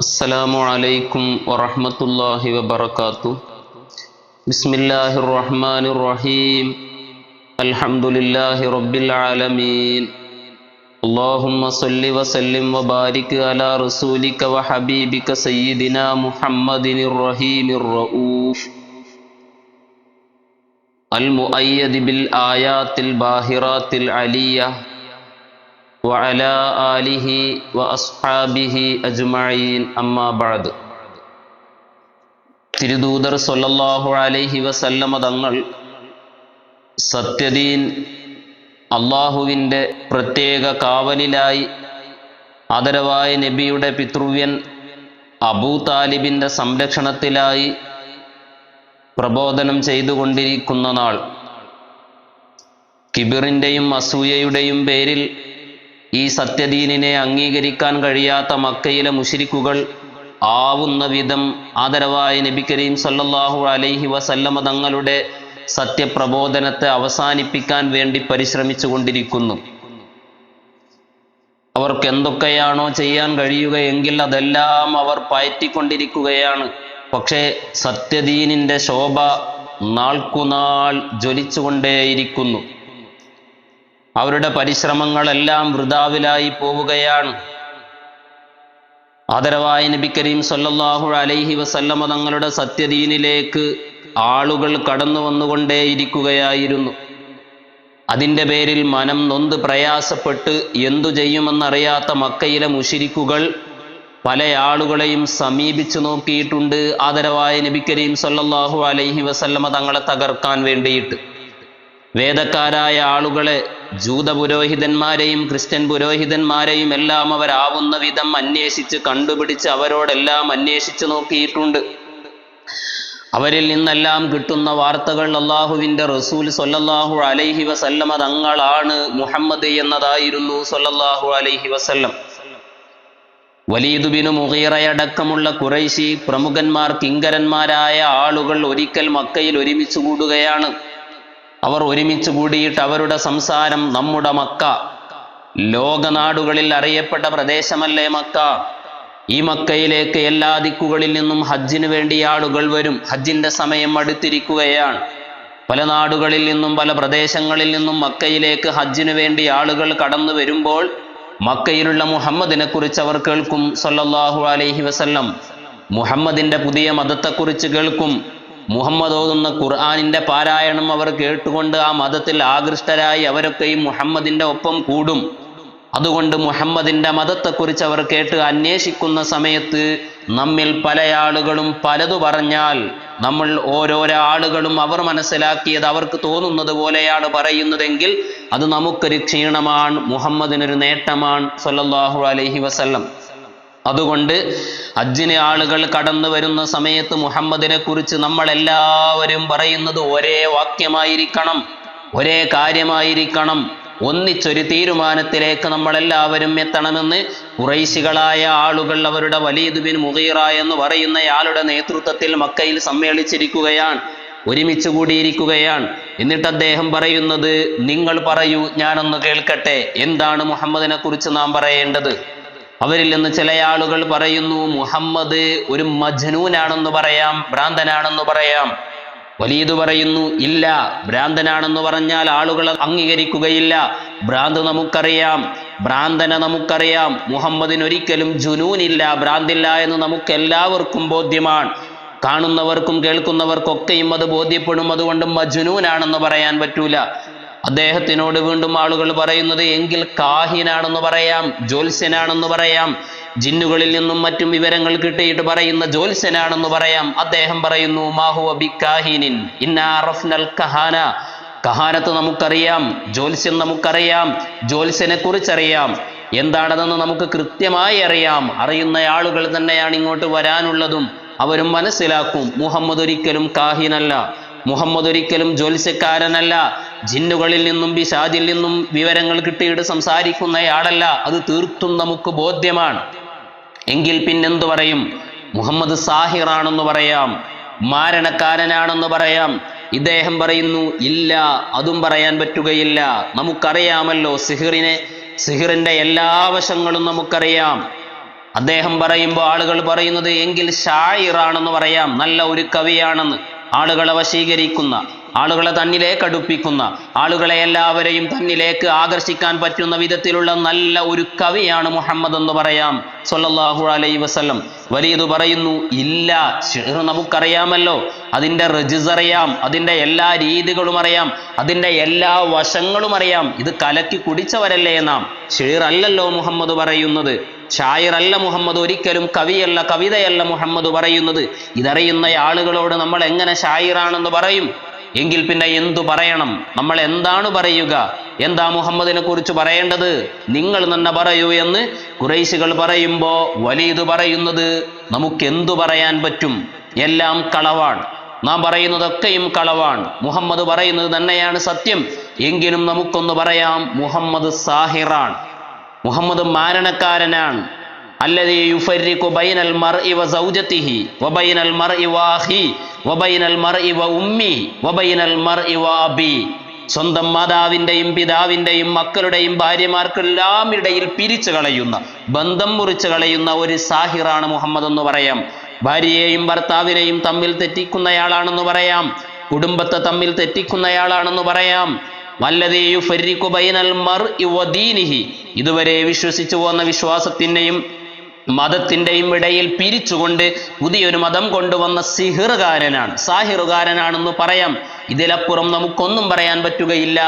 അസ്സലാമു അലൈക്കും വറഹ്മത്തുള്ളാഹി വബറകാതുഹു. ബിസ്മില്ലാഹിർ റഹ്മാനിർ റഹീം. അൽഹംദുലില്ലാഹി റബ്ബിൽ ആലമീൻ. അല്ലാഹുമ്മ സ്വല്ലി വസല്ലിം വബാരിക് അലാ റസൂലിക വഹബീബിക സയ്യിദിനാ മുഹമ്മദിനിർ റഹീമിർ റഊഫ് അൽ മുഅയ്യദ് ബിൽ ആയാത്തിൽ ബാഹിറാത്തിൽ അലിയ വഅലാ ആലിഹി വഅസ്ഹാബിഹി അജ്മഈൻ. അമ്മാ ബഅദ്. തിരുദൂതർ സ്വല്ലല്ലാഹു അലൈഹി വസല്ലമ തങ്ങൾ സത്യദീൻ അള്ളാഹുവിൻ്റെ പ്രത്യേക കാവലിലായി ആദരവായ നബിയുടെ പിതൃവ്യൻ അബൂ താലിബിൻ്റെ സംരക്ഷണത്തിലായി പ്രബോധനം ചെയ്തുകൊണ്ടിരിക്കുന്ന നാൾ, കിബിറിൻ്റെയും അസൂയയുടെയും പേരിൽ ഈ സത്യദീനിനെ അംഗീകരിക്കാൻ കഴിയാത്ത മക്കയിലെ മുശ്രിക്കുകൾ ആവുന്ന വിധം ആദരവായ നബി കരീം സല്ലല്ലാഹു അലൈഹി വസല്ലമ തങ്ങളുടെ സത്യപ്രബോധനത്തെ അവസാനിപ്പിക്കാൻ വേണ്ടി പരിശ്രമിച്ചു കൊണ്ടിരിക്കുന്നു. അവർക്ക് എന്തൊക്കെയാണോ ചെയ്യാൻ കഴിയുകയെങ്കിൽ അതെല്ലാം അവർ പയറ്റിക്കൊണ്ടിരിക്കുകയാണ്. പക്ഷേ സത്യദീനിൻ്റെ ശോഭ നാൾക്കുനാൾ ജ്വലിച്ചുകൊണ്ടേയിരിക്കുന്നു. അവരുടെ പരിശ്രമങ്ങളെല്ലാം വൃഥാവിലായി പോവുകയാണ്. ആദരവായ നബി കരീം സല്ലല്ലാഹു അലൈഹി വസല്ലമ തങ്ങളുടെ സത്യദീനിലേക്ക് ആളുകൾ കടന്നു വന്നുകൊണ്ടേയിരിക്കുകയായിരുന്നു. അതിൻ്റെ പേരിൽ മനം നൊന്ത് പ്രയാസപ്പെട്ട് എന്തു ചെയ്യുമെന്നറിയാത്ത മക്കയിലെ മുശ്രിക്കുകൾ പല ആളുകളെയും സമീപിച്ചു നോക്കിയിട്ടുണ്ട് ആദരവായ നബി കരീം സല്ലല്ലാഹു അലൈഹി വസല്ലമ തങ്ങളെ തകർക്കാൻ വേണ്ടിയിട്ട്. വേദക്കാരായ ആളുകളെ, ജൂത പുരോഹിതന്മാരെയും ക്രിസ്ത്യൻ പുരോഹിതന്മാരെയും എല്ലാം അവരാവുന്ന വിധം അന്വേഷിച്ച് കണ്ടുപിടിച്ച് അവരോടെല്ലാം അന്വേഷിച്ചു നോക്കിയിട്ടുണ്ട്. അവരിൽ നിന്നെല്ലാം കിട്ടുന്ന വാർത്തകൾ അള്ളാഹുവിൻ്റെ റസൂൽ സ്വല്ലല്ലാഹു അലൈഹി വസല്ലമ തങ്ങളാണ് മുഹമ്മദ് എന്നതായിരുന്നു സ്വല്ലല്ലാഹു അലൈഹി വസല്ലം. വലീദ് ബിൻ മുഗീറയടക്കമുള്ള ഖുറൈശി പ്രമുഖന്മാർ, കിങ്കരന്മാരായ ആളുകൾ ഒരിക്കൽ മക്കയിൽ ഒരുമിച്ച് കൂടുകയാണ്. അവർ ഒരുമിച്ച് കൂടിയിട്ട് അവരുടെ സംസാരം, നമ്മുടെ മക്ക ലോകനാടുകളിൽ അറിയപ്പെട്ട പ്രദേശമല്ലേ മക്ക, ഈ മക്കയിലേക്ക് എല്ലാ ദിക്കുകളിൽ നിന്നും ഹജ്ജിന് വേണ്ടി ആളുകൾ വരും. ഹജ്ജിൻ്റെ സമയം അടുത്തിരിക്കുകയാണ്. പല നാടുകളിൽ നിന്നും പല പ്രദേശങ്ങളിൽ നിന്നും മക്കയിലേക്ക് ഹജ്ജിന് വേണ്ടി ആളുകൾ കടന്നു വരുമ്പോൾ മക്കയിലുള്ള മുഹമ്മദിനെ കുറിച്ച് അവർ കേൾക്കും സല്ലല്ലാഹു അലൈഹി വസല്ലം. മുഹമ്മദിൻ്റെ പുതിയ മതത്തെക്കുറിച്ച് കേൾക്കും. മുഹമ്മദ് ഓതുന്ന ഖുർആനിൻ്റെ പാരായണം അവർ കേട്ടുകൊണ്ട് ആ മതത്തിൽ ആകൃഷ്ടരായി അവരൊക്കെയും മുഹമ്മദിൻ്റെ ഒപ്പം കൂടും. അതുകൊണ്ട് മുഹമ്മദിൻ്റെ മതത്തെക്കുറിച്ച് അവർ കേട്ട് അന്വേഷിക്കുന്ന സമയത്ത് നമ്മിൽ പല ആളുകളും പലതു പറഞ്ഞാൽ നമ്മൾ ഓരോരോ ആളുകളും അവർ മനസ്സിലാക്കിയത് അവർക്ക് തോന്നുന്നത് പോലെയാണ് പറയുന്നതെങ്കിൽ അത് നമുക്കൊരു ക്ഷീണമാണ്, മുഹമ്മദിനൊരു നേട്ടമാണ് സല്ലല്ലാഹു അലൈഹി വസല്ലം. അതുകൊണ്ട് ഹജ്ജിന് ആളുകൾ കടന്നു വരുന്ന സമയത്ത് മുഹമ്മദിനെ കുറിച്ച് നമ്മളെല്ലാവരും പറയുന്നത് ഒരേ വാക്യമായിരിക്കണം, ഒരേ കാര്യമായിരിക്കണം. ഒന്നിച്ചൊരു തീരുമാനത്തിലേക്ക് നമ്മളെല്ലാവരും എത്തണമെന്ന് ഖുറൈശികളായ ആളുകൾ അവരുടെ വലീദ് ബിൻ മുഗീറ എന്ന് പറയുന്നയാളുടെ നേതൃത്വത്തിൽ മക്കയിൽ സമ്മേളിച്ചിരിക്കുകയാണ്, ഒരുമിച്ച് കൂടിയിരിക്കുകയാണ്. എന്നിട്ട് അദ്ദേഹം പറയുന്നത്, നിങ്ങൾ പറയൂ, ഞാനൊന്ന് കേൾക്കട്ടെ, എന്താണ് മുഹമ്മദിനെ കുറിച്ച് നാം പറയേണ്ടത്? അവരിൽ നിന്ന് ചില ആളുകൾ പറയുന്നു, മുഹമ്മദ് ഒരു മജ്നൂനാണെന്ന് പറയാം, ഭ്രാന്തനാണെന്ന് പറയാം. വലീദ് പറയുന്നു, ഇല്ല, ഭ്രാന്തനാണെന്ന് പറഞ്ഞാൽ ആളുകൾ അംഗീകരിക്കുകയില്ല. ഭ്രാന്ത് നമുക്കറിയാം, ഭ്രാന്തനെ നമുക്കറിയാം. മുഹമ്മദിന് ഒരിക്കലും ജുനൂനില്ല, ഭ്രാന്തില്ല എന്ന് നമുക്കെല്ലാവർക്കും ബോധ്യമാണ്. കാണുന്നവർക്കും കേൾക്കുന്നവർക്കൊക്കെയും അത് ബോധ്യപ്പെടും. അതുകൊണ്ട് മജ്നൂനാണെന്ന് പറയാൻ പറ്റൂല. അദ്ദേഹത്തിനോട് വീണ്ടും ആളുകൾ പറയുന്നത്, എങ്കിൽ കാഹിനാണെന്ന് പറയാം, ജ്യോത്സ്യനാണെന്ന് പറയാം, ജിന്നുകളിൽ നിന്നും മറ്റും വിവരങ്ങൾ കിട്ടിയിട്ട് പറയുന്ന ജ്യോത്സ്യനാണെന്ന് പറയാം. അദ്ദേഹം പറയുന്നു, മാഹുവ ബിക്കാഹിനിൻ ഇന്നാ അറഫ്നൽ കഹാന, കഹാനത്ത് നമുക്കറിയാം, ജ്യോത്സ്യം നമുക്കറിയാം, ജ്യോത്സ്യനെ കുറിച്ചറിയാം, എന്താണെന്ന് നമുക്ക് കൃത്യമായി അറിയാം. അറിയുന്ന ആളുകൾ തന്നെയാണ് ഇങ്ങോട്ട് വരാനുള്ളതും. അവരും മനസ്സിലാക്കും, മുഹമ്മദ് ഒരിക്കലും കാഹിനല്ല, മുഹമ്മദ് ഒരിക്കലും ജ്യോത്സ്യക്കാരനല്ല, ജിന്നുകളിൽ നിന്നും പിശാചിൽ നിന്നും വിവരങ്ങൾ കിട്ടിയിട്ട് സംസാരിക്കുന്നയാളല്ല. അത് തീർത്തും നമുക്ക് ബോധ്യമാണ്. എങ്കിൽ പിന്നെന്തു പറയും? മുഹമ്മദ് സാഹിറാണെന്ന് പറയാം, മാരണക്കാരനാണെന്ന് പറയാം. ഇദ്ദേഹം പറയുന്നു, ഇല്ല, അതും പറയാൻ പറ്റുകയില്ല. നമുക്കറിയാമല്ലോ സിഹിറിനെ, സിഹിറിൻ്റെ എല്ലാ വശങ്ങളും നമുക്കറിയാം. അദ്ദേഹം പറയുമ്പോൾ ആളുകൾ പറയുന്നത് എങ്കിൽ ഷായിറാണെന്ന് പറയാം, നല്ല ഒരു കവിയാണെന്ന്. ആളുകളെ വശീകരിക്കുന്ന, ആളുകളെ തന്നിലേക്ക് അടുപ്പിക്കുന്ന, ആളുകളെ എല്ലാവരെയും തന്നിലേക്ക് ആകർഷിക്കാൻ പറ്റുന്ന വിധത്തിലുള്ള നല്ല ഒരു കവിയാണ് മുഹമ്മദ് എന്ന് പറയാം സ്വല്ലല്ലാഹു അലൈഹി വസല്ലം. വലീദ് പറയുന്നു, ഇല്ല, ഷിർ നമുക്കറിയാമല്ലോ, അതിൻ്റെ റജിസ് അറിയാം, അതിൻ്റെ എല്ലാ രീതികളും അറിയാം, അതിൻ്റെ എല്ലാ വശങ്ങളും അറിയാം. ഇത് കലക്കി കുടിച്ചവരല്ലേ നാം. ഷിർ അല്ലല്ലോ മുഹമ്മദ് പറയുന്നത്, ഷായിറല്ല മുഹമ്മദ്, ഒരിക്കലും കവിയല്ല, കവിതയല്ല മുഹമ്മദ് പറയുന്നത്. ഇതറിയുന്ന ആളുകളോട് നമ്മൾ എങ്ങനെ ഷായിറാണെന്ന് പറയും? എങ്കിൽ പിന്നെ എന്തു പറയണം? നമ്മൾ എന്താണ് പറയുക? എന്താ മുഹമ്മദിനെ കുറിച്ച് പറയേണ്ടത്? നിങ്ങൾ തന്നെ പറയൂ എന്ന് ഖുറൈശികൾ പറയുമ്പോ വലീദ് പറയുന്നത്, നമുക്കെന്തു പറയാൻ പറ്റും? എല്ലാം കളവാണ്, നാം പറയുന്നതൊക്കെയും കളവാണ്, മുഹമ്മദ് പറയുന്നത് തന്നെയാണ് സത്യം. എങ്കിലും നമുക്കൊന്ന് പറയാം, മുഹമ്മദ് സാഹിറാണ്, മുഹമ്മദ് മാരണക്കാരനാണ്. അല്ലദീ യുഫർരിഖു ബൈനൽ മർഇ വസൗജതിഹി വബൈനൽ മർഇ വഅഖി വബൈനൽ മർഇ വഉമ്മി വബൈനൽ മർഇ വഅബി. സ്വന്തം മാതാവിൻ്റെയും പിതാവിൻ്റെയും മക്കളുടെയും ഭാര്യമാർക്കെല്ലാം ഇടയിൽ പിരിച്ചു കളയുന്ന, ബന്ധം മുറിച്ചു കളയുന്ന ഒരു സാഹിറാണ് മുഹമ്മദ് എന്ന് പറയാം. ഭാര്യയെയും ഭർത്താവിനെയും തമ്മിൽ തെറ്റിക്കുന്നയാളാണെന്ന് പറയാം, കുടുംബത്തെ തമ്മിൽ തെറ്റിക്കുന്നയാളാണെന്ന് പറയാം. വല്ലദീ യുഫർരിഖു ബൈനൽ മർഇ വദീനിഹി, ഇതുവരെ വിശ്വസിച്ചു പോന്ന വിശ്വാസത്തിൻ്റെയും മതത്തിൻ്റെയും ഇടയിൽ പിരിച്ചുകൊണ്ട് പുതിയൊരു മതം കൊണ്ടുവന്ന സിഹിറുകാരനാണ്, സാഹിറുകാരനാണെന്ന് പറയാം. ഇതിലപ്പുറം നമുക്കൊന്നും പറയാൻ പറ്റുകയില്ല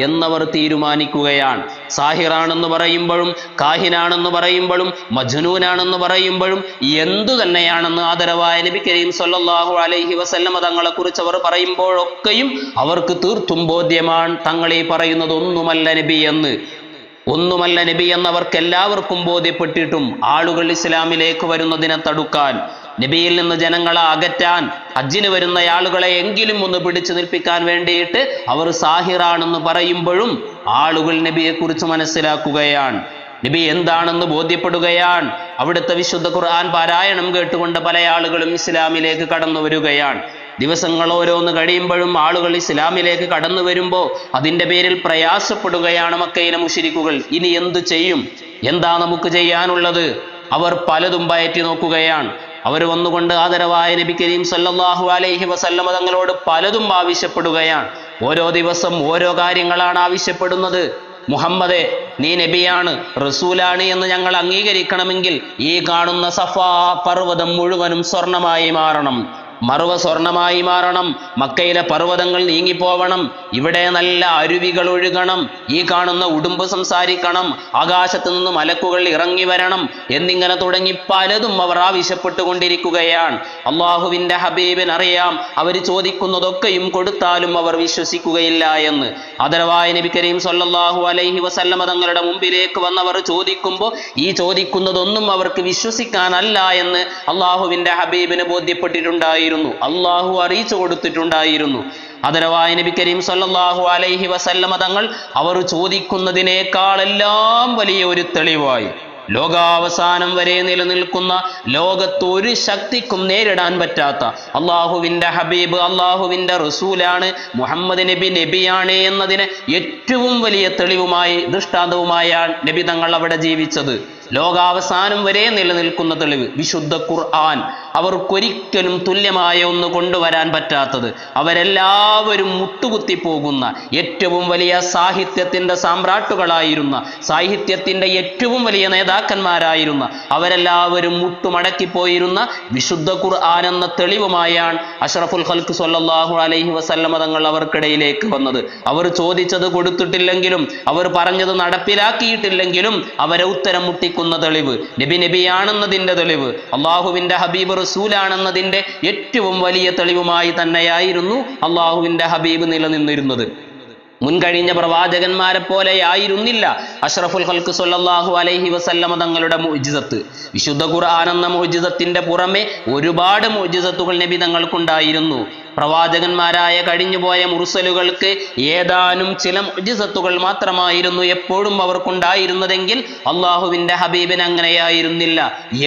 എന്നവർ തീരുമാനിക്കുകയാണ്. സാഹിറാണെന്ന് പറയുമ്പോഴും കാഹിനാണെന്ന് പറയുമ്പോഴും മജ്നൂനാണെന്ന് പറയുമ്പോഴും എന്തു തന്നെയാണെന്ന് ആദരവായ നബി കരീം സ്വല്ലല്ലാഹു അലൈഹി വസല്ലമ തങ്ങളെ കുറിച്ച് അവർ പറയുമ്പോഴൊക്കെയും അവർക്ക് തീർത്തും ബോധ്യമാണ് തങ്ങൾ ഈ പറയുന്നത് ഒന്നുമല്ല നബി എന്ന്. ഒന്നുമല്ല നബി എന്നവർക്ക് എല്ലാവർക്കും ബോധ്യപ്പെട്ടിട്ടും ആളുകൾ ഇസ്ലാമിലേക്ക് വരുന്നതിനെ തടുക്കാൻ, നബിയിൽ നിന്ന് ജനങ്ങളെ അകറ്റാൻ, ഹജ്ജിന് വരുന്ന ആളുകളെ എങ്കിലും ഒന്ന് പിടിച്ചു നിൽപ്പിക്കാൻ വേണ്ടിയിട്ട് അവർ സാഹിറാണെന്ന് പറയുമ്പോഴും ആളുകൾ നബിയെ കുറിച്ച് മനസ്സിലാക്കുകയാണ്, നബി എന്താണെന്ന് ബോധ്യപ്പെടുകയാണ്. അവിടുത്തെ വിശുദ്ധ ഖുർആൻ പാരായണം കേട്ടുകൊണ്ട് പല ആളുകളും ഇസ്ലാമിലേക്ക് കടന്നു വരികയാണ്. ദിവസങ്ങൾ ഓരോന്ന് കഴിയുമ്പോഴും ആളുകൾ ഇസ്ലാമിലേക്ക് കടന്നു വരുമ്പോൾ അതിൻ്റെ പേരിൽ പ്രയാസപ്പെടുകയാണ് മക്കയിലെ മുശ്രിക്കുകൾ. ഇനി എന്തു ചെയ്യും? എന്താ നമുക്ക് ചെയ്യാനുള്ളത്? അവർ പലതും പയറ്റി നോക്കുകയാണ്. അവർ വന്നുകൊണ്ട് ആദരവായ നബി കരീം സല്ലല്ലാഹു അലൈഹി വസല്ലമ തങ്ങളോട് പലതും ആവശ്യപ്പെടുകയാണ്. ഓരോ ദിവസം ഓരോ കാര്യങ്ങളാണ് ആവശ്യപ്പെടുന്നത്. മുഹമ്മദേ, നീ നബിയാണ്, റസൂലാണ് എന്ന് ഞങ്ങൾ അംഗീകരിക്കണമെങ്കിൽ ഈ കാണുന്ന സഫാ പർവ്വതം മുഴുവനും സ്വർണമായി മാറണം, മറുവ സ്വർണമായി മാറണം, മക്കയിലെ പർവ്വതങ്ങൾ നീങ്ങിപ്പോവണം, ഇവിടെ നല്ല അരുവികൾ ഒഴുകണം, ഈ കാണുന്ന ഉടുമ്പ് സംസാരിക്കണം, ആകാശത്തു നിന്ന് മലക്കുകൾ ഇറങ്ങി വരണം എന്നിങ്ങനെ തുടങ്ങി പലതും അവർ ആവശ്യപ്പെട്ടുകൊണ്ടിരിക്കുകയാണ്. അള്ളാഹുവിൻ്റെ ഹബീബിനറിയാം അവർ ചോദിക്കുന്നതൊക്കെയും കൊടുത്താലും അവർ വിശ്വസിക്കുകയില്ല എന്ന്. ആദരവായ നബി കരീം സ്വല്ലല്ലാഹു അലൈഹി വസല്ലമ തങ്ങളുടെ മുമ്പിലേക്ക് വന്നവർ ചോദിക്കുമ്പോൾ ഈ ചോദിക്കുന്നതൊന്നും അവർക്ക് വിശ്വസിക്കാനല്ല എന്ന് അള്ളാഹുവിൻ്റെ ഹബീബിന് ബോധ്യപ്പെട്ടിട്ടുണ്ടായിരുന്നു, അള്ളാഹു അറിയിച്ചു കൊടുത്തിട്ടുണ്ടായിരുന്നു. ആദരവായ നബി കരീം സല്ലല്ലാഹു അലൈഹി വസല്ലമ തങ്ങൾ അവർ ചോദിക്കുന്നതിനേക്കാളെല്ലാം വലിയ ഒരു തെളിവായി, ലോകാവസാനം വരെ നിലനിൽക്കുന്ന ലോകത്തൊരു ശക്തിക്കും നേരിടാൻ പറ്റാത്ത അള്ളാഹുവിൻ്റെ ഹബീബ്, അള്ളാഹുവിൻ്റെ റസൂലാണ്, മുഹമ്മദ് നബി നബിയാണ് എന്നതിന് ഏറ്റവും വലിയ തെളിവുമായി ദൃഷ്ടാന്തവുമായാണ് നബി തങ്ങൾ അവിടെ ജീവിച്ചത്. ലോകാവസാനം വരെ നിലനിൽക്കുന്ന തെളിവ് വിശുദ്ധ ഖുർആൻ. അവർക്കൊരിക്കലും തുല്യമായ ഒന്ന് കൊണ്ടുവരാൻ പറ്റാത്തത്, അവരെല്ലാവരും മുട്ടുകുത്തി പോകുന്ന ഏറ്റവും വലിയ സാഹിത്യത്തിൻ്റെ സാമ്രാട്ടുകളായിരുന്ന, സാഹിത്യത്തിൻ്റെ ഏറ്റവും വലിയ നേതാക്കന്മാരായിരുന്ന, അവരെല്ലാവരും മുട്ടുമടക്കിപ്പോയിരുന്ന വിശുദ്ധ ഖുർആൻ എന്ന തെളിവുമായാണ് അഷ്റഫുൽ ഖൽഖ് സ്വല്ലല്ലാഹു അലൈഹി വസല്ലമ തങ്ങൾ അവർക്കിടയിലേക്ക് വന്നത്. അവർ ചോദിച്ചത് കൊടുത്തിട്ടില്ലെങ്കിലും, അവർ പറഞ്ഞത് നടപ്പിലാക്കിയിട്ടില്ലെങ്കിലും അവരെ ഉത്തരം മുട്ടിക്കുന്ന തെളിവ്, നബി നബിയാണെന്നതിൻ്റെ തെളിവ്, അള്ളാഹുവിൻ്റെ ഹബീബ് റസൂലാണെന്നതിൻ്റെ ഏറ്റവും വലിയ തെളിവുമായി തന്നെയായിരുന്നു അള്ളാഹുവിൻ്റെ ഹബീബ് നിലനിന്നിരുന്നത്. മുൻകഴിഞ്ഞ പ്രവാചകന്മാരെ പോലെയായിരുന്നില്ല അഷ്റഫുൽ ഖൽഖ് സ്വല്ലല്ലാഹു അലൈഹി വസല്ലമ തങ്ങളുടെ മുഅ്ജിസത്ത്. വിശുദ്ധ ഖുർആൻ എന്ന മുഅ്ജിസത്തിന്റെ പുറമെ ഒരുപാട് മുഅ്ജിസത്തുകൾ നബി തങ്ങൾക്കുണ്ടായിരുന്നു. പ്രവാചകന്മാരായ കഴിഞ്ഞുപോയ മുർസലുകൾക്ക് ഏതാനും ചില മുഅ്ജിസത്തുകൾ മാത്രമായിരുന്നു എപ്പോഴും അവർക്കുണ്ടായിരുന്നതെങ്കിൽ അള്ളാഹുവിന്റെ ഹബീബിന് അങ്ങനെയായിരുന്നില്ല.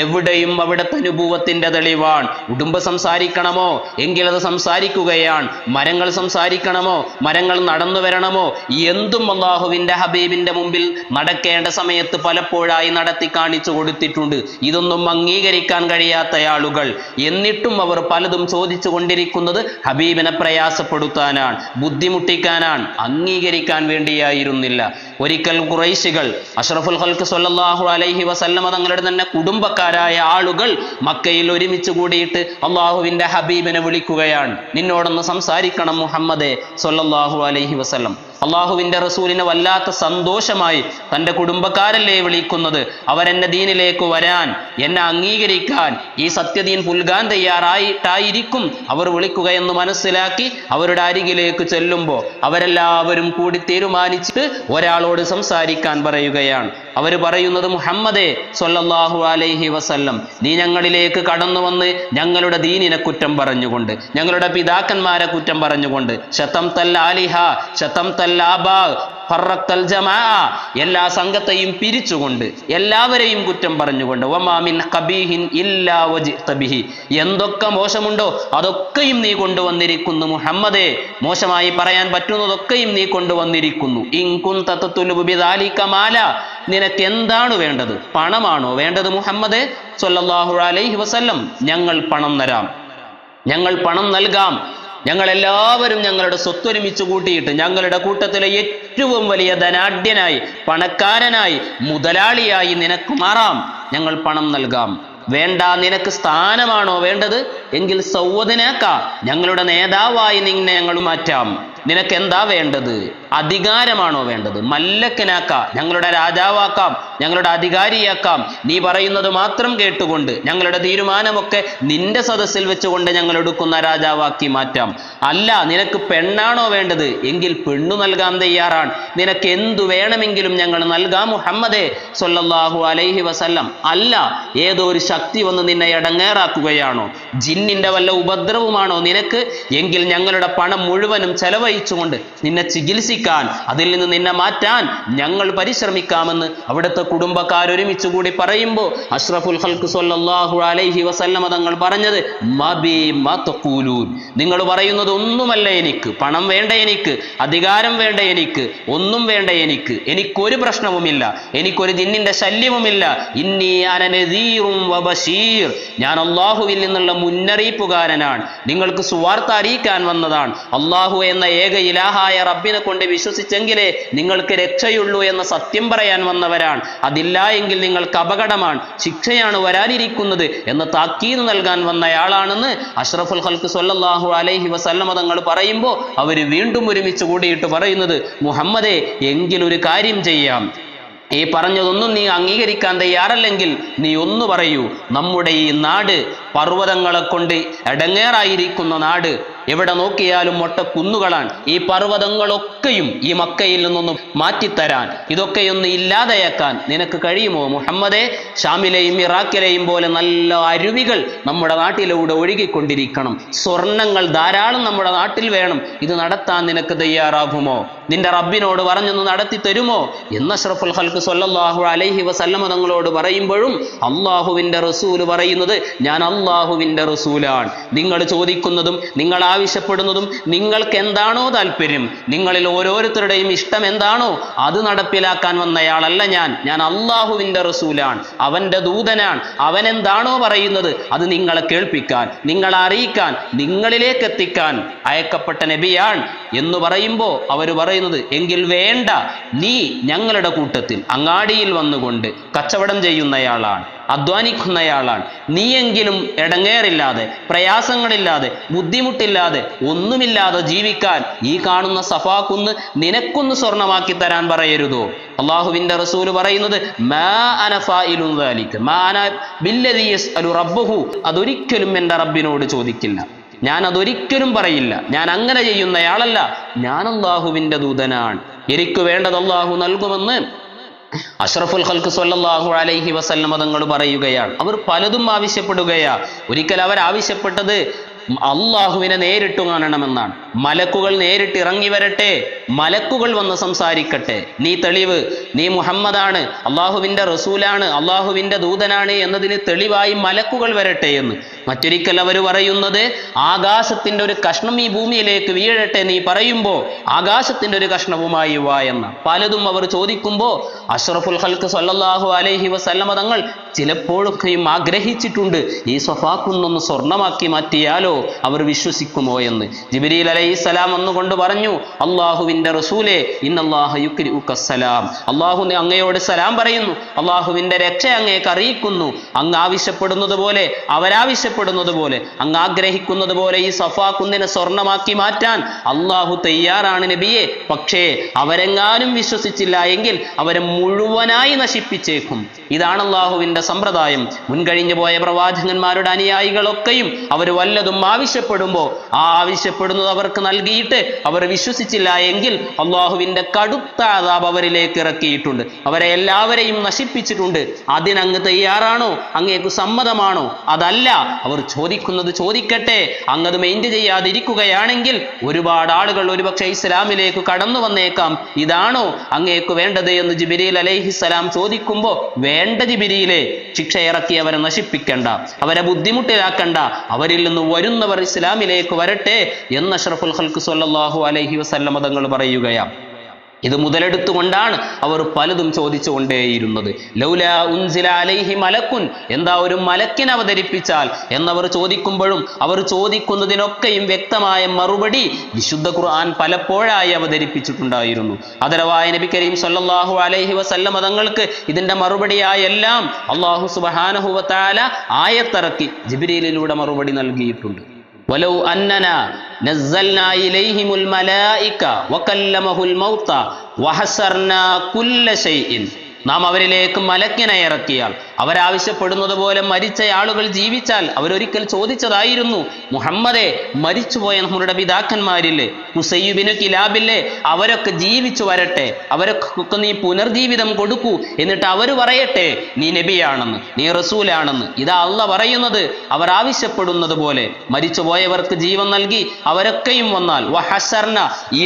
എവിടെയും അവിടുത്തെ നുബുവത്തിന്റെ തെളിവാണ്. ഉടുമ്പ് സംസാരിക്കണമോ എങ്കിൽ അത് സംസാരിക്കുകയാണ്. മരങ്ങൾ സംസാരിക്കണമോ, മരങ്ങൾ നടന്നു വരണമോ, എന്തും അള്ളാഹുവിന്റെ ഹബീബിന്റെ മുമ്പിൽ നടക്കേണ്ട സമയത്ത് പലപ്പോഴായി നടത്തി കാണിച്ചു കൊടുത്തിട്ടുണ്ട്. ഇതൊന്നും അംഗീകരിക്കാൻ കഴിയാത്ത ആളുകൾ എന്നിട്ടും അവർ പലതും ചോദിച്ചു കൊണ്ടിരിക്കുന്നത് ഹബീബിനെ പ്രയാസപ്പെടുത്താനാണ്, ബുദ്ധിമുട്ടിക്കാനാണ്, അംഗീകരിക്കാൻ വേണ്ടിയായിരുന്നില്ല. ഒരിക്കൽ ഖുറൈശികൾ അഷ്റഫുൽ ഖൽഖ് സ്വല്ലല്ലാഹു അലൈഹി വസല്ലമ തങ്ങളുടെ തന്നെ കുടുംബക്കാരായ ആളുകൾ മക്കയിൽ ഒരുമിച്ച് കൂടിയിട്ട് അള്ളാഹുവിന്റെ ഹബീബിനെ വിളിക്കുകയാണ്. നിന്നോടൊന്ന് സംസാരിക്കണം മുഹമ്മദേ സ്വല്ലല്ലാഹു അലൈഹി വസല്ലം. അള്ളാഹുവിന്റെ റസൂലിനെ വല്ലാത്ത സന്തോഷമായി. തൻ്റെ കുടുംബക്കാരല്ലേ വിളിക്കുന്നത്, അവരെന്നെ ദീനിലേക്ക് വരാൻ, എന്നെ അംഗീകരിക്കാൻ, ഈ സത്യദീൻ പുൽകാൻ തയ്യാറായിട്ടായിരിക്കും അവർ വിളിക്കുകയെന്ന് മനസ്സിലാക്കി അവരുടെ അരികിലേക്ക് ചെല്ലുമ്പോൾ അവരെല്ലാവരും കൂടി തീരുമാനിച്ചിട്ട് ഒരാളോട് സംസാരിക്കാൻ പറയുകയാണ്. അവർ പറയുന്നത്, മുഹമ്മദേ സ്വല്ലല്ലാഹു അലൈഹി വസല്ലം, നീ ഞങ്ങളിലേക്ക് കടന്നു വന്ന് ഞങ്ങളുടെ ദീനിനെ കുറ്റം പറഞ്ഞുകൊണ്ട്, ഞങ്ങളുടെ പിതാക്കന്മാരെ കുറ്റം പറഞ്ഞുകൊണ്ട്, ശതംതൽ ആലിഹ ശതംതൽ ആബാ ഫറഖ്തൽ ജമാഅ, എല്ലാ സംഘത്തെയും പിരിച്ചുകൊണ്ട്, എല്ലാവരെയും കുറ്റം പറഞ്ഞുകൊണ്ട്, വമാ മിൻ ഖബീഹിൻ ഇല്ലാ വജിഅത ബിഹി, എന്തൊക്കെ മോശമുണ്ടോ അതൊക്കെയും നീ കൊണ്ടുവന്നിരിക്കുന്നു മുഹമ്മദേ, മോശമായി പറയാൻ പറ്റുന്നതൊക്കെയും നീ കൊണ്ടുവന്നിരിക്കുന്നു. ഇൻ കുൻത തത്ലുബു ബിദാലിക മാല, നിനക്ക് എന്താണ് വേണ്ടത്? പണമാണോ വേണ്ടത് മുഹമ്മദേ സ്വല്ലല്ലാഹു അലൈഹി വസല്ലം? ഞങ്ങൾ പണം തരാം, ഞങ്ങൾ പണം നൽകാം. ഞങ്ങൾ എല്ലാവരും ഞങ്ങളുടെ സ്വത്തൊരുമിച്ച് കൂട്ടിയിട്ട് ഞങ്ങളുടെ കൂട്ടത്തിലെ ഏറ്റവും വലിയ ധനാഢ്യനായി, പണക്കാരനായി, മുതലാളിയായി നിനക്ക് മാറാം. ഞങ്ങൾ പണം നൽകാം. വേണ്ട, നിനക്ക് സ്ഥാനമാണോ വേണ്ടത്? എങ്കിൽ സൗവദനാക്ക, ഞങ്ങളുടെ നേതാവായി നിന്നെ ഞങ്ങൾ മാറ്റാം. നിനക്ക് എന്താ വേണ്ടത്? അധികാരമാണോ വേണ്ടത്? മല്ലക്കനാക്ക, ഞങ്ങളുടെ രാജാവാക്കാം, ഞങ്ങളുടെ അധികാരിയാക്കാം. നീ പറയുന്നത് മാത്രം കേട്ടുകൊണ്ട് ഞങ്ങളുടെ തീരുമാനമൊക്കെ നിന്റെ സദസ്സിൽ വെച്ചുകൊണ്ട് ഞങ്ങൾ എടുക്കുന്ന രാജാവാക്കി മാറ്റാം. അല്ല, നിനക്ക് പെണ്ണാണോ വേണ്ടത്? എങ്കിൽ പെണ്ണു നൽകാൻ തയ്യാറാണ്. നിനക്ക് എന്തു വേണമെങ്കിലും ഞങ്ങൾ നൽകാം മുഹമ്മദേ സ്വല്ലല്ലാഹു അലൈഹി വസല്ലം. അല്ല, ഏതോ ഒരു ശക്തി വന്ന് നിന്നെ ഇടങ്ങേറാക്കുകയാണോ, ജിന്നിന്റെ വല്ല ഉപദ്രവമാണോ നിനക്ക്? എങ്കിൽ ഞങ്ങളുടെ പണം മുഴുവനും ചെലവഴിച്ചുകൊണ്ട് നിന്നെ ചികിത്സിക്കാൻ, അതിൽ നിന്ന് നിന്നെ മാറ്റാൻ ഞങ്ങൾ പരിശ്രമിക്കാമെന്ന് അവിടുത്തെ കുടുംബക്കാരൊരുമിച്ച് കൂടി പറയുമ്പോൾ അഷ്റഫുൽ ഖൽഖ് സ്വല്ലല്ലാഹു അലൈഹി വസല്ലമ തങ്ങൾ പറഞ്ഞത്, മബി മാ തഖൂലൂൻ, നിങ്ങൾ പറയുന്നത് ഒന്നുമല്ല എനിക്ക്. പണം വേണ്ട എനിക്ക്, അധികാരം വേണ്ട എനിക്ക്, ഒന്നും വേണ്ട എനിക്ക്. എനിക്കൊരു പ്രശ്നവുമില്ല, എനിക്കൊരു ജിന്നിന്റെ ശല്യവുമില്ല. ഇന്നി അന നദീറും വബശീർ, ഞാൻ അള്ളാഹുവിൽ നിന്നുള്ള മുന്നറിയിപ്പുകാരനാണ്, നിങ്ങൾക്ക് സുവാർത്ത അറിയിക്കാൻ വന്നതാണ്. അള്ളാഹു എന്ന ഏക ഇലാഹായ റബ്ബിനെ കൊണ്ട് വിശ്വസിച്ചെങ്കിലേ നിങ്ങൾക്ക് രക്ഷയുള്ളൂ എന്ന സത്യം പറയാൻ വന്നവരാണ്. അതില്ല എങ്കിൽ നിങ്ങൾക്ക് അപകടമാണ്, ശിക്ഷയാണ് വരാനിരിക്കുന്നത് എന്ന് താക്കീത് നൽകാൻ വന്നയാളാണെന്ന് അഷ്റഫുൽ ഖൽഖ് സ്വല്ലല്ലാഹു അലൈഹി വസല്ലമ തങ്ങൾ പറയുമ്പോൾ അവർ വീണ്ടും ഒരുമിച്ച് കൂടിയിട്ട് പറയുന്നത്, മുഹമ്മദേ, എങ്കിലൊരു കാര്യം ചെയ്യാം. ഈ പറഞ്ഞതൊന്നും നീ അംഗീകരിക്കാൻ തയ്യാറല്ലെങ്കിൽ നീ ഒന്ന് പറയൂ. നമ്മുടെ ഈ നാട് പർവ്വതങ്ങളെ കൊണ്ട് ഇടങ്ങേറായിരിക്കുന്ന നാട്, എവിടെ നോക്കിയാലും മൊട്ട കുന്നുകളാണ്. ഈ പർവ്വതങ്ങളൊക്കെയും ഈ മക്കയിൽ നിന്നൊന്നും മാറ്റിത്തരാൻ, ഇതൊക്കെയൊന്ന് ഇല്ലാതെയാക്കാൻ നിനക്ക് കഴിയുമോ മുഹമ്മദേ? ഷാമിലെയും ഇറാഖിലെയും പോലെ നല്ല അരുവികൾ നമ്മുടെ നാട്ടിലൂടെ ഒഴുകിക്കൊണ്ടിരിക്കണം, സ്വർണങ്ങൾ ധാരാളം നമ്മുടെ നാട്ടിൽ വേണം. ഇത് നടത്താൻ നിനക്ക് തയ്യാറാകുമോ? നിന്റെ റബ്ബിനോട് പറഞ്ഞൊന്ന് നടത്തി തരുമോ എന്ന് അഷ്റഫുൽ ഖൽഖ് സ്വല്ലല്ലാഹു അലൈഹി വസല്ലമ തങ്ങളോട് പറയുമ്പോഴും അള്ളാഹുവിന്റെ റസൂൽ പറയുന്നത്, ഞാൻ അള്ളാഹുവിന്റെ റസൂലാണ്. നിങ്ങൾ ചോദിക്കുന്നതും നിങ്ങൾ ആവശ്യപ്പെടുന്നതും നിങ്ങൾക്ക് എന്താണോ താല്പര്യം, നിങ്ങളിൽ ഓരോരുത്തരുടെയും ഇഷ്ടം എന്താണോ അത് നടപ്പിലാക്കാൻ വന്നയാളല്ല ഞാൻ അള്ളാഹുവിന്റെ റസൂലാണ്, അവന്റെ ദൂതനാണ്. അവൻ എന്താണോ പറയുന്നത് അത് നിങ്ങളെ കേൾപ്പിക്കാൻ, നിങ്ങളെ അറിയിക്കാൻ, നിങ്ങളിലേക്ക് എത്തിക്കാൻ അയക്കപ്പെട്ട നബിയാണ് എന്ന് പറയുമ്പോൾ അവർ പറയുന്നത്, എങ്കിൽ വേണ്ട, നീ ഞങ്ങളുടെ കൂട്ടത്തിൽ അങ്ങാടിയിൽ വന്നുകൊണ്ട് കച്ചവടം ചെയ്യുന്നയാളാണ്, അധ്വാനിക്കുന്നയാളാണ്. നീയെങ്കിലും ഇടങ്ങേറില്ലാതെ, പ്രയാസങ്ങളില്ലാതെ, ബുദ്ധിമുട്ടില്ലാതെ, ഒന്നുമില്ലാതെ ജീവിക്കാൻ ഈ കാണുന്ന സഫാ കുന്ന് നിനക്കൊന്ന് സ്വർണമാക്കി തരാൻ പറയരുതോ? അള്ളാഹുവിന്റെ റസൂൽ പറയുന്നത്, മാ അന ഫായിലുൻ ദാലിക മാ അന ബില്ലദീ യസ്അലു റബ്ബഹു, അതൊരിക്കലും എൻ്റെ റബ്ബിനോട് ചോദിക്കില്ല, ഞാൻ അതൊരിക്കലും പറയില്ല, ഞാൻ അങ്ങനെ ചെയ്യുന്നയാളല്ല, ഞാൻ അള്ളാഹുവിന്റെ ദൂതനാണ്, എനിക്ക് വേണ്ടത് അള്ളാഹു നൽകുമെന്ന് അഷ്റഫുൽ ഖൽഖ് സ്വല്ലല്ലാഹു അലൈഹി വസല്ലമ തങ്ങൾ പറയുകയാണ്. അവർ പലതും ആവശ്യപ്പെടുകയാ. ഒരിക്കൽ അവർ ആവശ്യപ്പെട്ടത് അള്ളാഹുവിനെ നേരിട്ട് കാണണമെന്നാണ്. മലക്കുകൾ നേരിട്ട് ഇറങ്ങി വരട്ടെ, മലക്കുകൾ വന്ന് സംസാരിക്കട്ടെ. നീ തെളിവ്, നീ മുഹമ്മദാണ്, അള്ളാഹുവിന്റെ റസൂലാണ്, അള്ളാഹുവിന്റെ ദൂതനാണ് എന്നതിന് തെളിവായി മലക്കുകൾ വരട്ടെ എന്ന്. മറ്റൊരിക്കൽ അവർ പറയുന്നത്, ആകാശത്തിന്റെ ഒരു കഷ്ണം ഈ ഭൂമിയിലേക്ക് വീഴട്ടെ നീ പറയുമ്പോ ആകാശത്തിന്റെ ഒരു കഷ്ണവുമായി വാ എന്ന. പലതും അവർ ചോദിക്കുമ്പോ അഷ്റഫുൽ ഖൽഖ് സ്വല്ലല്ലാഹു അലൈഹി വസല്ലമ തങ്ങൾ ചിലപ്പോഴൊക്കെയും ആഗ്രഹിച്ചിട്ടുണ്ട്, ഈ സ്വഫാ കുന്നൊന്ന് സ്വർണമാക്കി മാറ്റിയാലോ അവർ വിശ്വസിക്കുമോ എന്ന്. ജിബ്രീൽ അലൈഹിസ്സലാം വന്നുകൊണ്ട് പറഞ്ഞു, അള്ളാഹുവിന്റെ റസൂലേ ഇന്നല്ലാഹ യുക്രിഉക സലാം, അള്ളാഹു അങ്ങയോട് സലാം പറയുന്നു, അള്ളാഹുവിന്റെ രക്ഷ അങ്ങേക്ക് അറിയിക്കുന്നു. അങ്ങ് ആവശ്യപ്പെടുന്നത് പോലെ, അവരാവശ്യപ്പെടുന്നത് പോലെ, അങ്ങ് ആഗ്രഹിക്കുന്നത് പോലെ ഈ സഫാ കുന്നിനെ സ്വർണമാക്കി മാറ്റാൻ അള്ളാഹു തയ്യാറാണ് നബിയെ. പക്ഷേ അവരെങ്ങാനും വിശ്വസിച്ചില്ല എങ്കിൽ അവരെ മുഴുവനായി നശിപ്പിച്ചേക്കും. ഇതാണ് അള്ളാഹുവിന്റെ സമ്പ്രദായം. മുൻകഴിഞ്ഞു പോയ പ്രവാചകന്മാരുടെ അനുയായികളൊക്കെയും അവർ വല്ലതും ആവശ്യപ്പെടുമ്പോ ആ ആവശ്യപ്പെടുന്നത് അവർക്ക് നൽകിയിട്ട് അവർ വിശ്വസിച്ചില്ല എങ്കിൽ അള്ളാഹുവിന്റെ കടുത്ത അദാബ് അവരിലേക്ക് ഇറക്കിയിട്ടുണ്ട്, അവരെ എല്ലാവരെയും നശിപ്പിച്ചിട്ടുണ്ട്. അതിനങ്ങ് തയ്യാറാണോ? അങ്ങേക്ക് സമ്മതമാണോ? അതല്ല, അവർ ചോദിക്കുന്നത് ചോദിക്കട്ടെ, അങ്ങത് മെയിൻറ്റ് ചെയ്യാതിരിക്കുകയാണെങ്കിൽ ഒരുപാട് ആളുകൾ ഒരുപക്ഷെ ഇസ്ലാമിലേക്ക് കടന്നു വന്നേക്കാം. ഇതാണോ അങ്ങേക്ക് വേണ്ടത് എന്ന് ജിബ്രീൽ അലൈഹിസ്സലാം ചോദിക്കുമ്പോ, വേണ്ട ജിബ്രീലേ, ശിക്ഷ ഇറക്കി അവരെ നശിപ്പിക്കണ്ട, അവരെ ബുദ്ധിമുട്ടിലാക്കണ്ട, അവരിൽ നിന്ന് വരുന്നവർ ഇസ്ലാമിലേക്ക് വരട്ടെ എന്ന് അഷ്റഫുൽ ഖൽഖ് സ്വല്ലല്ലാഹു അലൈഹി വസല്ലമ തങ്ങൾ പറയുകയാണ്. ഇത് മുതലെടുത്തുകൊണ്ടാണ് അവർ പലതും ചോദിച്ചുകൊണ്ടേയിരുന്നത്. ലൗലാ ഉൻസില അലൈഹി മലക്കുൻ, എന്താ ഒരു മലക്കിനെ അവതരിപ്പിച്ചാൽ എന്നവർ ചോദിക്കുമ്പോഴും അവർ ചോദിക്കുന്നതിനൊക്കെയും വ്യക്തമായ മറുപടി വിശുദ്ധ ഖുർആൻ പലപ്പോഴായി അവതരിപ്പിച്ചിട്ടുണ്ടായിരുന്നു. ആദരവായ നബി കരീം സ്വല്ലല്ലാഹു അലൈഹി വസല്ലമ തങ്ങൾക്ക് ഇതിന്റെ മറുപടിയായെല്ലാം അല്ലാഹു സുബ്ഹാനഹു വ തആല ആയത്തിറക്കി ജിബ്രീലിലൂടെ മറുപടി നൽകിയിട്ടുണ്ട്. വലൗ അന്നനാ നസ്സൽനാ ഇലൈഹിമുൽ മലായിക വകല്ലമഹുൽ മൗത വഹസർനാ കുല്ല ഷൈഇൻ, നാം അവരിലേക്ക് മലക്കിനെ ഇറക്കിയാൽ, അവരാവശ്യപ്പെടുന്നത് പോലെ മരിച്ച ആളുകൾ ജീവിച്ചാൽ അവരൊരിക്കൽ ചോദിച്ചതായിരുന്നു, മുഹമ്മദേ, മരിച്ചുപോയ നമ്മുടെ പിതാക്കന്മാരില്ലേ, ഹുസൈബിന് കിലാബില്ലേ, അവരൊക്കെ ജീവിച്ചു വരട്ടെ, അവരൊക്കെ നീ പുനർജീവിതം കൊടുക്കൂ, എന്നിട്ട് അവർ പറയട്ടെ നീ നബിയാണെന്ന്, നീ റസൂലാണെന്ന്. ഇതാ അള്ളാഹ് പറയുന്നത്, അവർ ആവശ്യപ്പെടുന്നത് പോലെ മരിച്ചുപോയവർക്ക് ജീവൻ നൽകി അവരൊക്കെയും വന്നാൽ, വഹസർന,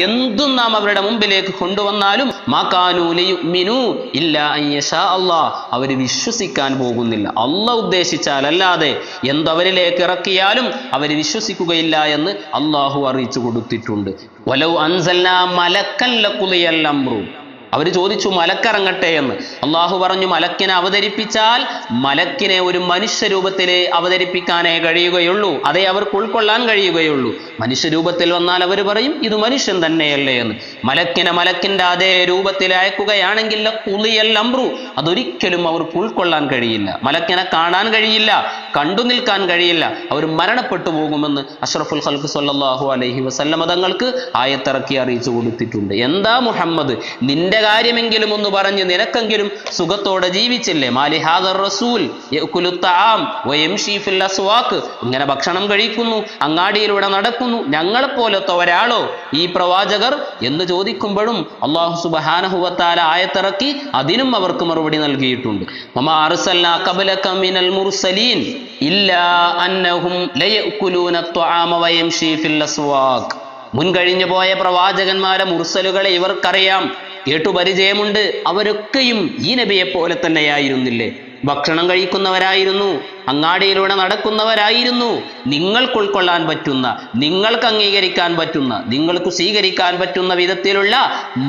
എന്തും നാം അവരുടെ മുമ്പിലേക്ക് കൊണ്ടുവന്നാലും, മാ കാനൂ ലിയുഅ്മിനൂ ഇല്ലാ അൻ യശാ അല്ലാഹ്, അവർ വിശ്വസിക്കാൻ പോകുന്നില്ല. അള്ളാഹ് ഉദ്ദേശിച്ചാൽ അല്ലാതെ എന്തവരിലേക്ക് ഇറക്കിയാലും അവർ വിശ്വസിക്കുകയില്ല എന്ന് അള്ളാഹു അറിയിച്ചു കൊടുത്തിട്ടുണ്ട്. വലൗ അൻസൽനാ മലക്കൻ ലഖുദിയൽ അംറു, അവർ ചോദിച്ചു മലക്കിറങ്ങട്ടെ എന്ന്. അള്ളാഹു പറഞ്ഞു, മലക്കിനെ അവതരിപ്പിച്ചാൽ മലക്കിനെ ഒരു മനുഷ്യരൂപത്തിൽ അവതരിപ്പിക്കാനേ കഴിയുകയുള്ളൂ, അതേ അവർക്ക് ഉൾക്കൊള്ളാൻ കഴിയുകയുള്ളൂ. മനുഷ്യരൂപത്തിൽ വന്നാൽ അവർ പറയും ഇത് മനുഷ്യൻ തന്നെയല്ലേ എന്ന്. മലക്കിനെ മലക്കിന്റെ അതേ രൂപത്തിൽ അയക്കുകയാണെങ്കിൽ ഖുദിയൽ അംറു, അതൊരിക്കലും അവർക്ക് ഉൾക്കൊള്ളാൻ കഴിയില്ല. മലക്കിനെ കാണാൻ കഴിയില്ല, കണ്ടു നിൽക്കാൻ കഴിയില്ല, അവർ മരണപ്പെട്ടു പോകുമെന്ന് അഷ്റഫുൽ ഖൽഖ് സ്വല്ലല്ലാഹു അലൈഹി വസല്ലമ തങ്ങൾക്ക് ആയത്തിറക്കി അറിയിച്ചു കൊടുത്തിട്ടുണ്ട്. എന്താ മുഹമ്മദ്, നിന്റെ കാര്യമെങ്കിലും ഒന്ന് പറഞ്ഞ് നിനക്കെങ്കിലും സുഖത്തോടെ ജീവിച്ചില്ലേ? മാലി ഹാദർ റസൂൽ യഅ്കുലു തആം വയംശി ഫിൽ അസ്വാഖ്, ഇങ്ങനെ ഭക്ഷണം കഴിക്കുന്നു, അങ്ങാടിയിലൂടെ നടക്കുന്നു, ഞങ്ങളെപ്പോലത്തെ ഒരാളോ ഈ പ്രവാചകർ എന്ന് ചോദിക്കുമ്പോഴും അല്ലാഹു സുബ്ഹാനഹു വ തആല ആയത്തിറക്കി അതിനും അവർക്ക് മറുപടി നൽകിയിട്ടുണ്ട്. വമാ അർസൽനാ ഖബലക മിനൽ മുർസലീൻ ഇല്ലാ അന്നഹും ലയഅ്കുലൂന അത്ത്വആമ വയംശി ഫിൽ അസ്വാഖ്, മുൻകഴിഞ്ഞു പോയ പ്രവാചകന്മാരെ മുർസലുകളെ ഇവർക്കറിയാം, കേട്ടുപരിചയമുണ്ട്. അവരൊക്കെയും ഈ നബിയെ പോലെ തന്നെയായിരുന്നില്ലേ? ഭക്ഷണം കഴിക്കുന്നവരായിരുന്നു, അങ്ങാടിയിലൂടെ നടക്കുന്നവരായിരുന്നു. നിങ്ങൾക്ക് ഉൾക്കൊള്ളാൻ പറ്റുന്ന, നിങ്ങൾക്ക് അംഗീകരിക്കാൻ പറ്റുന്ന, നിങ്ങൾക്ക് സ്വീകരിക്കാൻ പറ്റുന്ന വിധത്തിലുള്ള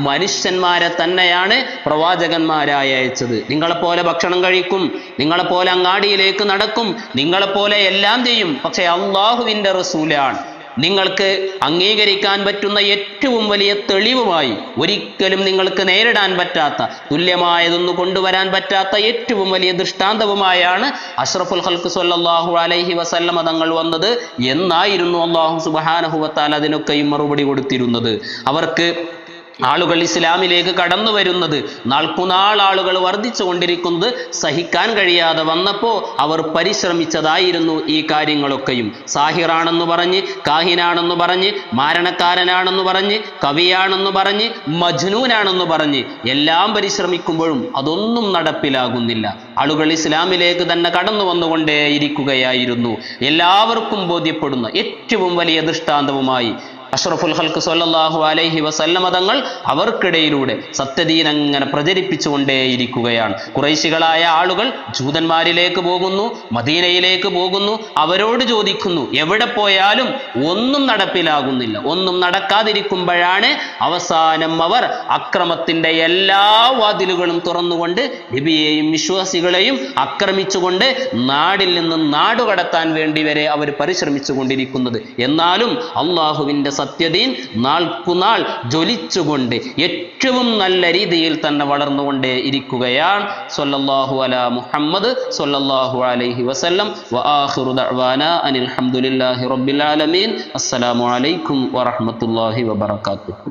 മനുഷ്യന്മാരെ തന്നെയാണ് പ്രവാചകന്മാരായി അയച്ചത്. നിങ്ങളെപ്പോലെ ഭക്ഷണം കഴിക്കും, നിങ്ങളെപ്പോലെ അങ്ങാടിയിലേക്ക് നടക്കും, നിങ്ങളെപ്പോലെ എല്ലാം ചെയ്യും. പക്ഷെ അള്ളാഹുവിന്റെ റസൂലാണ്. നിങ്ങൾക്ക് അംഗീകരിക്കാൻ പറ്റുന്ന ഏറ്റവും വലിയ തെളിവുമായി, ഒരിക്കലും നിങ്ങൾക്ക് നേരിടാൻ പറ്റാത്ത, തുല്യമായതൊന്നും കൊണ്ടുവരാൻ പറ്റാത്ത ഏറ്റവും വലിയ ദൃഷ്ടാന്തവുമായാണ് അഷ്റഫുൽ ഖൽഖ് സ്വല്ലല്ലാഹു അലൈഹി വസല്ലമ തങ്ങൾ വന്നത് എന്നായിരുന്നു അല്ലാഹു സുബ്ഹാനഹു വ തആല അതിനൊക്കെയും മറുപടി കൊടുത്തിരുന്നത്. അവർക്ക് ആളുകൾ ഇസ്ലാമിലേക്ക് കടന്നു വരുന്നത്, നാൾക്കുനാൾ ആളുകൾ വർദ്ധിച്ചു കൊണ്ടിരിക്കുന്നത് സഹിക്കാൻ കഴിയാതെ വന്നപ്പോൾ അവർ പരിശ്രമിച്ചതായിരുന്നു ഈ കാര്യങ്ങളൊക്കെയും. സാഹിറാണെന്ന് പറഞ്ഞ്, കാഹിനാണെന്ന് പറഞ്ഞ്, മാരണക്കാരനാണെന്ന് പറഞ്ഞ്, കവിയാണെന്ന് പറഞ്ഞ്, മജ്നൂനാണെന്ന് പറഞ്ഞ് എല്ലാം പരിശ്രമിക്കുമ്പോഴും അതൊന്നും നടപ്പിലാകുന്നില്ല. ആളുകൾ ഇസ്ലാമിലേക്ക് തന്നെ കടന്നു വന്നുകൊണ്ടേയിരിക്കുകയായിരുന്നു. എല്ലാവർക്കും ബോധ്യപ്പെടുന്ന ഏറ്റവും വലിയ ദൃഷ്ടാന്തവുമായി അഷ്റഫുൽ ഖൽഖ് സ്വല്ലല്ലാഹു അലൈഹി വസല്ലമ തങ്ങൾ അവർക്കിടയിലൂടെ സത്യദീൻ അങ്ങനെ പ്രചരിപ്പിച്ചുകൊണ്ടേയിരിക്കുകയാണ്. ഖുറൈശികളായ ആളുകൾ ജൂതന്മാരിലേക്ക് പോകുന്നു, മദീനയിലേക്ക് പോകുന്നു, അവരോട് ചോദിക്കുന്നു, എവിടെ പോയാലും ഒന്നും നടപ്പിലാകുന്നില്ല. ഒന്നും നടക്കാതിരിക്കുമ്പോഴാണ് അവസാനം അവർ അക്രമത്തിന്റെ എല്ലാ വാതിലുകളും തുറന്നുകൊണ്ട് നബിയെയും വിശ്വാസികളെയും ആക്രമിച്ചുകൊണ്ട് നാടിൽ നിന്ന് നാടുകടത്താൻ വേണ്ടി വരെ അവർ പരിശ്രമിച്ചു കൊണ്ടിരിക്കുന്നത്. എന്നാലും അള്ളാഹുവിന്റെ സത്യദീൻ നാൾക്കുനാൾ ജ്വലിച്ചുകൊണ്ട് ഏറ്റവും നല്ല രീതിയിൽ തന്നെ വളർന്നുകൊണ്ടേ ഇരിക്കുകയാണ്. സ്വല്ലല്ലാഹു അലാ മുഹമ്മദ് സ്വല്ലല്ലാഹു അലൈഹി വസല്ലം. വആഖിറു ദഅ്വാനാ അനിൽ ഹംദുലില്ലാഹി റബ്ബിൽ ആലമീൻ. അസ്സലാമു അലൈക്കും വറഹ്മത്തുള്ളാഹി വബറകാതുഹു.